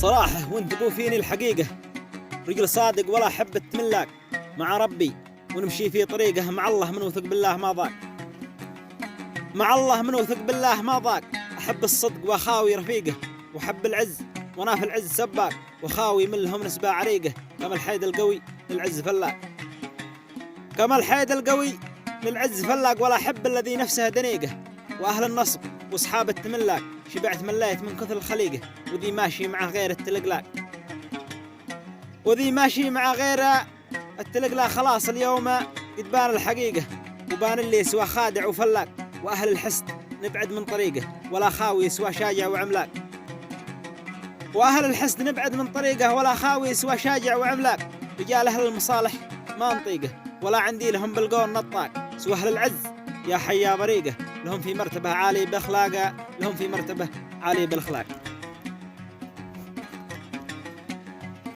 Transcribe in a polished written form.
صراحة وانت بو فيني الحقيقة، رجل صادق ولا أحب التملاك، مع ربي ونمشي في طريقه، مع الله من وثق بالله ما ضاق، مع الله من وثق بالله ما ضاق. أحب الصدق وأخاوي رفيقه، وأحب العز وأنا في العز سباق، وخاوي من لهم نسبة عريقة، كما الحيد القوي للعز فلاق، كما الحيد القوي للعز فلاق. ولا أحب الذي نفسه دنيقه، وأهل النصب وأصحاب التملاك، شبعت مليت من كثر الخليقة، وذي ماشي مع غير التلقلاق، وذي ماشي مع غير التلقلاق. خلاص اليوم قد بان الحقيقة، وبان اللي سوى خادع وفلاق، وأهل الحسد نبعد من طريقه، ولا خاوي سوى شاجع وعملاق، وأهل الحسد نبعد من طريقه، ولا خاوي سوى شاجع وعملاق. رجال أهل المصالح ما نطيقه، ولا عندي لهم بالقول نطاق، سوى أهل العز يا حيا بريقه، لهم في مرتبة عالي بأخلاقه، لهم في مرتبة عالية بالأخلاق.